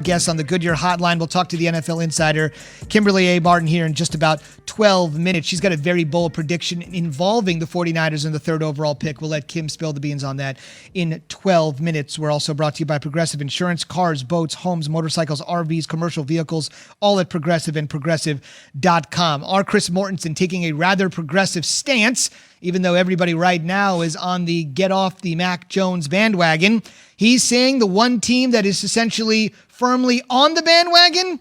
Guests on the Goodyear Hotline. We'll talk to the NFL insider, Kimberly A. Martin, here in just about 12 minutes. She's got a very bold prediction involving the 49ers in the third overall pick. We'll let Kim spill the beans on that in 12 minutes. We're also brought to you by Progressive Insurance. Cars, boats, homes, motorcycles, RVs, commercial vehicles, all at Progressive and Progressive.com. Our Chris Mortensen taking a rather progressive stance, even though everybody right now is on the get off the Mac Jones bandwagon. He's saying the one team that is essentially firmly on the bandwagon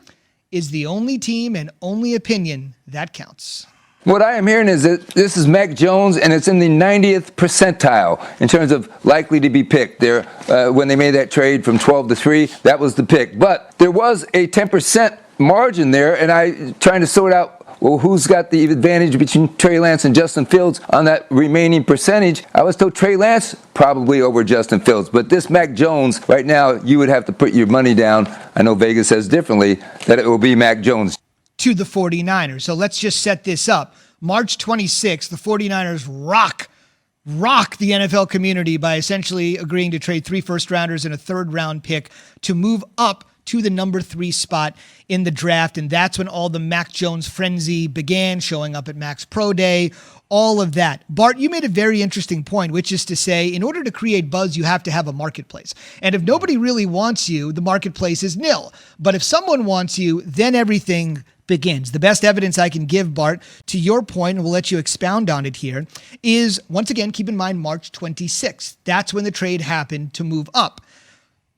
is the only team and only opinion that counts. What I am hearing is that this is Mac Jones, and it's in the 90th percentile in terms of likely to be picked. There, when they made that trade from 12 to 3, that was the pick. But there was a 10% margin there, and I trying to sort out, well, who's got the advantage between Trey Lance and Justin Fields on that remaining percentage? I was told Trey Lance probably over Justin Fields. But this Mac Jones, right now, you would have to put your money down. I know Vegas says differently, that it will be Mac Jones. To the 49ers. So let's just set this up. March 26th, the 49ers rock the NFL community by essentially agreeing to trade 3 first-rounders and a third-round pick to move up to the number 3 spot in the draft. And that's when all the Mac Jones frenzy began, showing up at Mac's Pro Day, all of that. Bart, you made a very interesting point, which is to say, in order to create buzz, you have to have a marketplace. And if nobody really wants you, the marketplace is nil. But if someone wants you, then everything begins. The best evidence I can give, Bart, to your point, and we'll let you expound on it here, is, once again, keep in mind March 26th. That's when the trade happened to move up.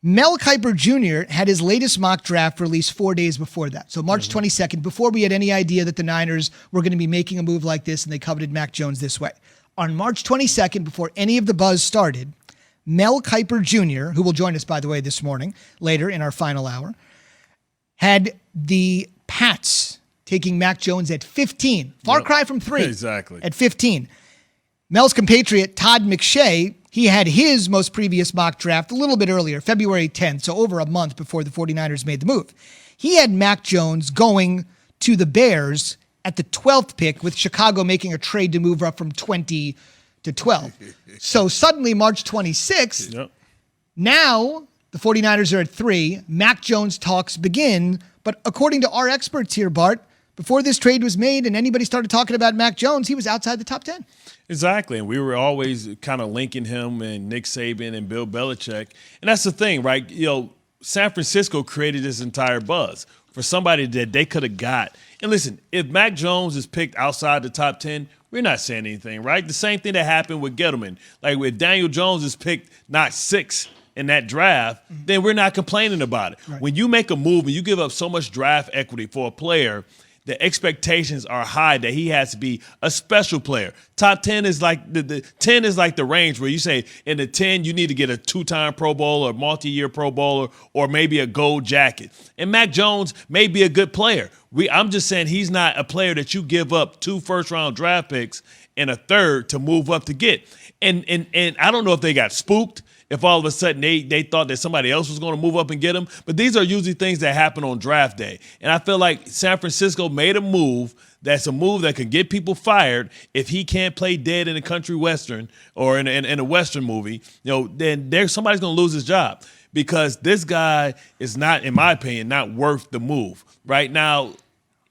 Mel Kiper Jr. had his latest mock draft released 4 days before that. So March 22nd, before we had any idea that the Niners were going to be making a move like this and they coveted Mac Jones this way. On March 22nd, before any of the buzz started, Mel Kiper Jr., who will join us, by the way, this morning, later in our final hour, had the Pats taking Mac Jones at 15. Far cry from 3. Exactly. At 15. Mel's compatriot, Todd McShay, he had his most previous mock draft a little bit earlier, February 10th, so over a month before the 49ers made the move. He had Mac Jones going to the Bears at the 12th pick, with Chicago making a trade to move up from 20 to 12. So suddenly, March 26th, now the 49ers are at 3. Mac Jones talks begin. But according to our experts here, Bart, before this trade was made and anybody started talking about Mac Jones, he was outside the top 10. Exactly, and we were always kind of linking him and Nick Saban and Bill Belichick. And that's the thing, right? You know, San Francisco created this entire buzz for somebody that they could have got. And listen, if Mac Jones is picked outside the top 10, we're not saying anything, right? The same thing that happened with Gettleman. Like, if Daniel Jones is picked not 6 in that draft, then we're not complaining about it. Right. When you make a move and you give up so much draft equity for a player, the expectations are high that he has to be a special player. Top 10 is like the 10 is like the range where you say in the 10 you need to get a 2-time Pro Bowler, multi-year Pro Bowler, or maybe a gold jacket. And Mac Jones may be a good player. I'm just saying he's not a player that you give up 2 first-round draft picks and a third to move up to get. And I don't know if they got spooked, if all of a sudden they thought that somebody else was going to move up and get him. But these are usually things that happen on draft day. And I feel like San Francisco made a move that's a move that could get people fired if he can't play dead in a country western or in a western movie. You know, then somebody's going to lose his job, because this guy is not, in my opinion, not worth the move. Right now,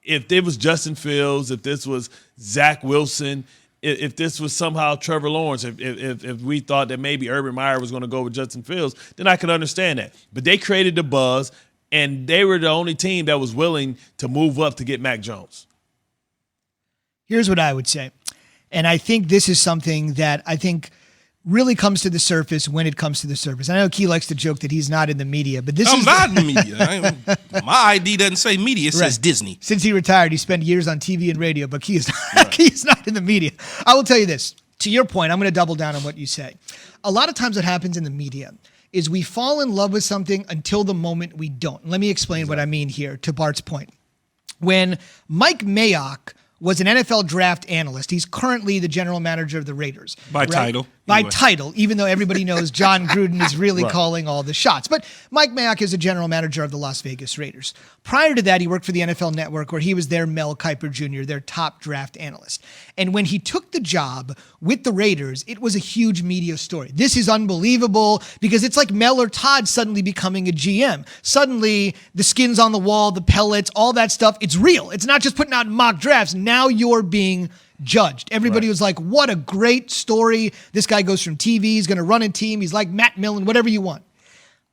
if it was Justin Fields, if this was Zach Wilson, if this was somehow Trevor Lawrence, if we thought that maybe Urban Meyer was going to go with Justin Fields, then I could understand that. But they created the buzz, and they were the only team that was willing to move up to get Mac Jones. Here's what I would say. And I think this is something that I think really comes to the surface when it comes to the surface. I know Key likes to joke that he's not in the media, but I'm not in the media. My ID doesn't say media, it says Disney. Since he retired, he spent years on TV and radio, but Key is not, Key is not in the media. I will tell you this. To your point, I'm going to double down on what you say. A lot of times what happens in the media is we fall in love with something until the moment we don't. Let me explain what I mean here, to Bart's point. When Mike Mayock was an NFL draft analyst. He's currently the general manager of the Raiders. By title. By Anyway. title, even though everybody knows John Gruden is really calling all the shots. But Mike Mayock is a general manager of the Las Vegas Raiders. Prior to that, he worked for the NFL Network, where he was their Mel Kiper Jr., their top draft analyst. And when he took the job with the Raiders, it was a huge media story. This is unbelievable, because it's like Mel or Todd suddenly becoming a GM. Suddenly, the skins on the wall, the pellets, all that stuff, it's real. It's not just putting out mock drafts. Now you're being judged. Everybody was like, what a great story. This guy goes from TV, he's going to run a team, he's like Matt Millen, whatever you want.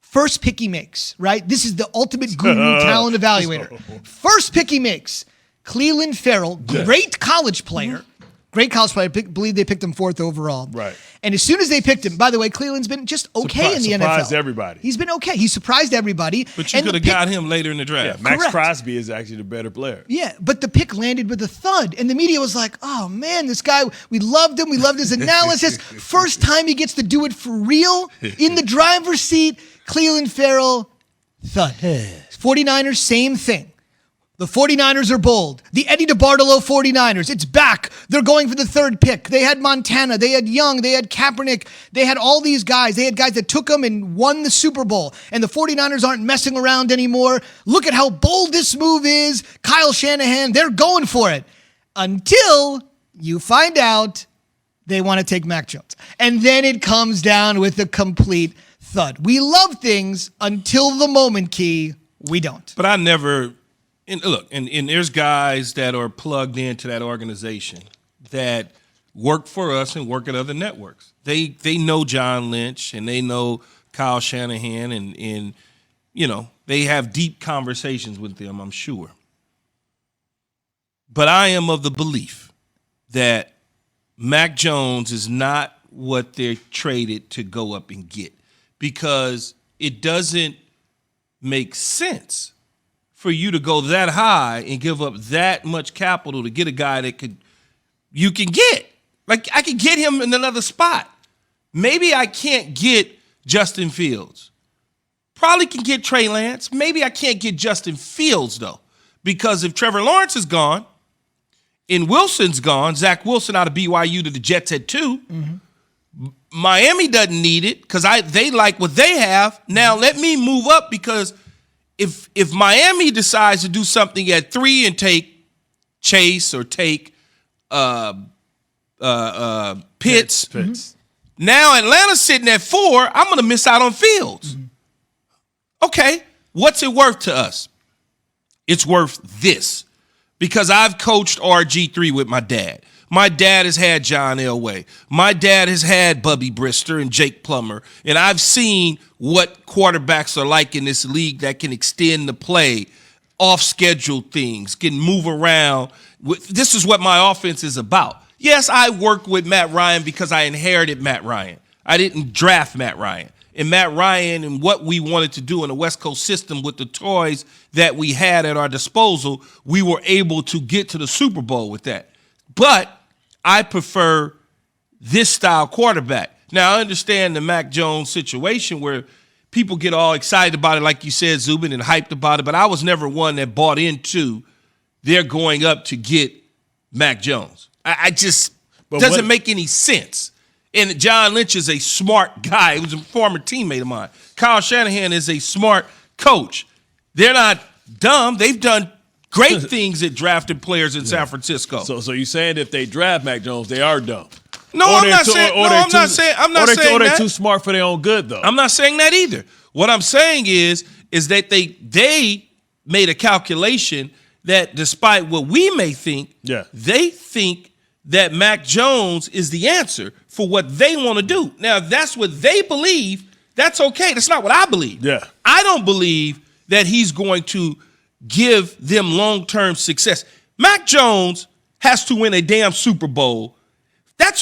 First pick he makes, right? This is the ultimate guru talent evaluator. First pick he makes, Clelin Ferrell, great college player. Great college player. Believe they picked him 4th overall. Right. And as soon as they picked him, by the way, Cleveland's been just okay in the NFL. Surprised everybody. He's been okay. He surprised everybody. But you could have got him later in the draft. Yeah, Max Correct. Crosby is actually the better player. Yeah, but the pick landed with a thud. And the media was like, oh, man, this guy, we loved him. We loved his analysis. First time he gets to do it for real in the driver's seat. Clelin Ferrell, thud. 49ers, same thing. The 49ers are bold. The Eddie DeBartolo 49ers, it's back. They're going for the 3rd pick. They had Montana. They had Young. They had Kaepernick. They had all these guys. They had guys that took them and won the Super Bowl. And the 49ers aren't messing around anymore. Look at how bold this move is. Kyle Shanahan, they're going for it. Until you find out they want to take Mac Jones. And then it comes down with a complete thud. We love things until the moment, Key, we don't. But I never... And look, and there's guys that are plugged into that organization that work for us and work at other networks. They know John Lynch and they know Kyle Shanahan and you know, they have deep conversations with them, I'm sure. But I am of the belief that Mac Jones is not what they're traded to go up and get, because it doesn't make sense for you to go that high and give up that much capital to get a guy that you can get. Like, I could get him in another spot. Maybe I can't get Justin Fields. Probably can get Trey Lance. Maybe I can't get Justin Fields, though, because if Trevor Lawrence is gone and Wilson's gone, Zach Wilson out of BYU to the Jets at 2, Miami doesn't need it because they like what they have. Now let me move up, because if Miami decides to do something at 3 and take Chase or take Pitts, now Atlanta's sitting at 4, I'm going to miss out on Fields. Okay, what's it worth to us? It's worth this, because I've coached RG3 with my dad. My dad has had John Elway. My dad has had Bubby Brister and Jake Plummer. And I've seen what quarterbacks are like in this league that can extend the play, off-schedule things, can move around. This is what my offense is about. Yes, I work with Matt Ryan because I inherited Matt Ryan. I didn't draft Matt Ryan. And Matt Ryan and what we wanted to do in the West Coast system with the toys that we had at our disposal, we were able to get to the Super Bowl with that. But I prefer this style quarterback. Now, I understand the Mac Jones situation where people get all excited about it, like you said, Zubin, and hyped about it, but I was never one that bought into they're going up to get Mac Jones. I just doesn't make any sense. And John Lynch is a smart guy. He was a former teammate of mine. Kyle Shanahan is a smart coach. They're not dumb. They've done great things at drafting players in San Francisco. So you're saying if they draft Mac Jones, they are dumb? No, I'm not saying. I'm not saying Or they're that. too smart for their own good, though. I'm not saying that either. What I'm saying is that they made a calculation that despite what we may think, they think that Mac Jones is the answer for what they want to do. Now, if that's what they believe, that's okay. That's not what I believe. Yeah. I don't believe that he's going to give them long-term success. Mac Jones has to win a damn Super Bowl